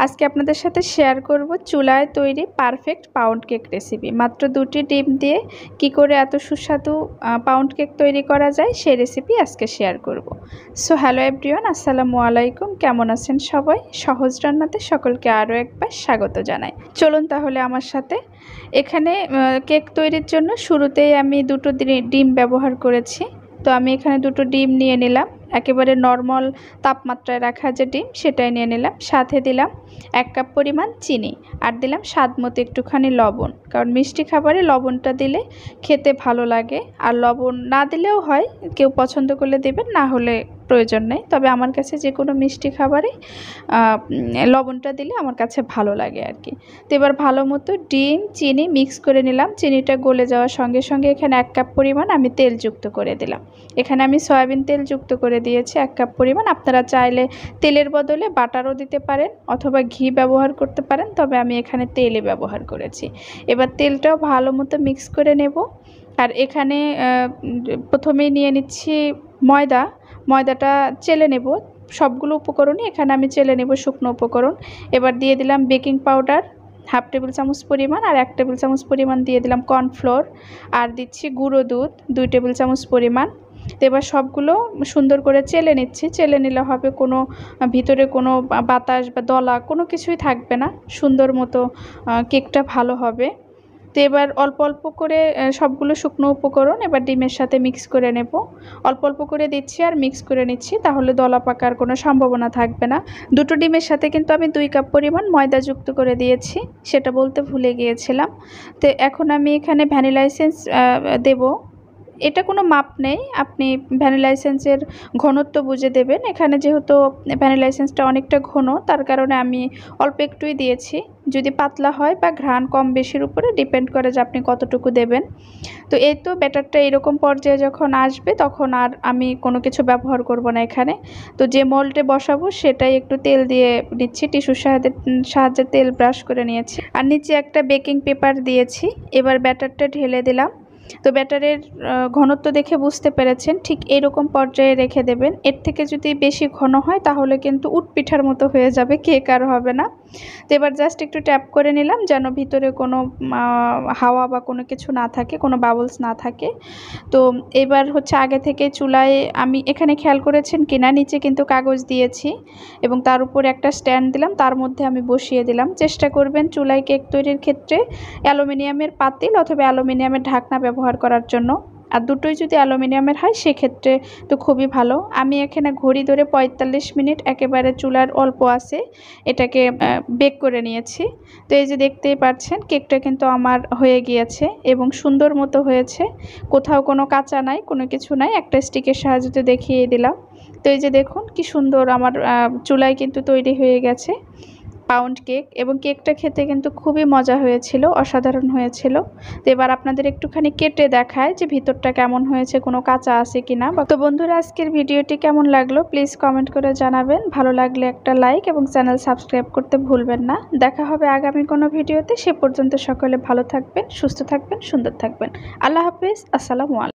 আজকে আপনাদের সাথে শেয়ার করব চুলায় তৈরি পারফেক্ট পাউন্ড কেক রেসিপি। মাত্র 2টি ডিম দিয়ে কি করে এত সুস্বাদু পাউন্ড কেক তৈরি করা যায় সেই রেসিপি আজকে শেয়ার করব। সো হ্যালো এভরিওয়ান, আসসালামু আলাইকুম। কেমন আছেন সবাই? সহজ রান্নাতে সকলকে আরও একবার স্বাগত জানাই। চলুন তাহলে আমার সাথে। এখানে কেক তৈরির জন্য শুরুতেই আমি 2টো ডিম ব্যবহার করেছি। তো আমি এখানে 2টো ডিম নিয়ে নিলাম, একেবারে নর্মাল তাপমাত্রায় রাখা যে ডিম সেটাই নিয়ে নিলাম। সাথে দিলাম 1 কাপ পরিমাণ চিনি আর দিলাম স্বাদ মতো একটুখানি লবণ, কারণ মিষ্টি খাবারে লবণটা দিলে খেতে ভালো লাগে। আর লবণ না দিলেও হয়, কেউ পছন্দ করলে দেবেন, না হলে প্রয়োজন নেই। তবে আমার কাছে যে কোনো মিষ্টি খাবারে লবণটা দিলে আমার কাছে ভালো লাগে আর কি। তো এবার ভালো মতো ডিম চিনি মিক্স করে নিলাম। চিনিটা গলে যাওয়ার সঙ্গে সঙ্গে এখানে 1 কাপ পরিমাণ আমি তেল যুক্ত করে দিলাম। এখানে আমি সয়াবিন তেল যুক্ত করে দিয়েছি 1 কাপ পরিমাণ। আপনারা চাইলে তেলের বদলে বাটারও দিতে পারেন অথবা ঘি ব্যবহার করতে পারেন, তবে আমি এখানে তেলই ব্যবহার করেছি। এবার তেলটাও ভালো মতো মিক্স করে নেব। আর এখানে প্রথমেই নিয়ে নিচ্ছি ময়দাটা চেলে নেব। সবগুলো উপকরণই এখানে আমি চেলে নেব, শুকনো উপকরণ। এবার দিয়ে দিলাম বেকিং পাউডার 1/2 টেবিল চামচ পরিমাণ, আর 1 টেবিল চামচ পরিমাণ দিয়ে দিলাম কর্নফ্লোর, আর দিচ্ছি গুঁড়ো দুধ 2 টেবিল চামচ পরিমাণ। তো এবার সবগুলো সুন্দর করে চেলে নিচ্ছি। চেলে নিলে হবে কোনো ভিতরে কোনো বাতাস বা দলা কোনো কিছুই থাকবে না, সুন্দর মতো কেকটা ভালো হবে। তো এবার অল্প অল্প করে সবগুলো শুকনো উপকরণ এবার ডিমের সাথে মিক্স করে নেব। অল্প অল্প করে দিচ্ছি আর মিক্স করে নিচ্ছি, তাহলে দলা পাকার কোনো সম্ভাবনা থাকবে না। 2টো ডিমের সাথে কিন্তু আমি 2 কাপ পরিমাণ ময়দা যুক্ত করে দিয়েছি, সেটা বলতে ভুলে গিয়েছিলাম। তো এখন আমি এখানে ভ্যানিলা এসেন্স দেব। এটা কোনো মাপ নেই, আপনি ভ্যানিলা এসেন্সের ঘনত্ব বুঝে দেবেন। এখানে যেহেতু ভ্যানিলা এসেন্সটা অনেকটা ঘন, তার কারণে আমি অল্প একটুই দিয়েছি। যদি পাতলা হয় বা ঘ্রাণ কম বেশির উপরে ডিপেন্ড করে যে আপনি কতটুকু দেবেন। তো এই তো ব্যাটারটা এরকম পর্যায়ে যখন আসবে তখন আর আমি কোনো কিছু ব্যবহার করব না এখানে। তো যে মোল্ডে বসাবো সেটাই একটু তেল দিয়ে নিচ্ছি, টিস্যুর সাহায্যে তেল ব্রাশ করে নিয়েছি, আর নিচে একটা বেকিং পেপার দিয়েছি। এবার ব্যাটারটা ঢেলে দিলাম। তো ব্যাটারের ঘনত্ব দেখে বুঝতে পেরেছেন, ঠিক এরকম পর্যায়ে রেখে দেবেন। এর থেকে যদি বেশি ঘন হয় তাহলে কিন্তু উটপিঠার মতো হয়ে যাবে, কেক আর হবে না। তো এবার জাস্ট একটু ট্যাপ করে নিলাম যেন ভিতরে কোনো হাওয়া বা কোনো কিছু না থাকে, কোনো বাবলস না থাকে। তো এবার হচ্ছে আগে থেকে চুলায় আমি এখানে খেয়াল করেছেন কিনা, নিচে কিন্তু কাগজ দিয়েছি এবং তার উপর একটা স্ট্যান্ড দিলাম, তার মধ্যে আমি বসিয়ে দিলাম। চেষ্টা করবেন চুলায় কেক তৈরির ক্ষেত্রে অ্যালুমিনিয়ামের পাতিল অথবা অ্যালুমিনিয়ামের ঢাকনা ব্যবহার করার জন্য। আর দুটোই যদি অ্যালুমিনিয়ামের হয় সেক্ষেত্রে তো খুবই ভালো। আমি এখানে ঘড়ি ধরে 45 মিনিট একেবারে চুলার অল্প আছে এটাকে বেক করে নিয়েছি। তো এই যে দেখতেই পাচ্ছেন কেকটা কিন্তু আমার হয়ে গিয়েছে এবং সুন্দর মতো হয়েছে, কোথাও কোনো কাঁচা নাই, কোনো কিছু নাই। একটা স্টিকের সাহায্যে দেখিয়ে দিলাম। তো এই যে দেখুন কি সুন্দর আমার চুলায় কিন্তু তৈরি হয়ে গেছে পাউন্ড কেক, এবং কেকটা খেতে কিন্তু খুবই মজা হয়েছিল, অসাধারণ হয়েছিল। তো এবার আপনাদের একটুখানি কেটে দেখায় যে ভিতরটা কেমন হয়েছে, কোনো কাঁচা আছে কিনা। তো বন্ধুরা, আজকের ভিডিওটি কেমন লাগলো প্লিজ কমেন্ট করে জানাবেন। ভালো লাগলে একটা লাইক এবং চ্যানেল সাবস্ক্রাইব করতে ভুলবেন না। দেখা হবে আগামী কোনো ভিডিওতে। সে পর্যন্ত সকলে ভালো থাকবেন, সুস্থ থাকবেন, সুন্দর থাকবেন। আল্লাহ হাফেজ, আসসালামু আলাইকুম।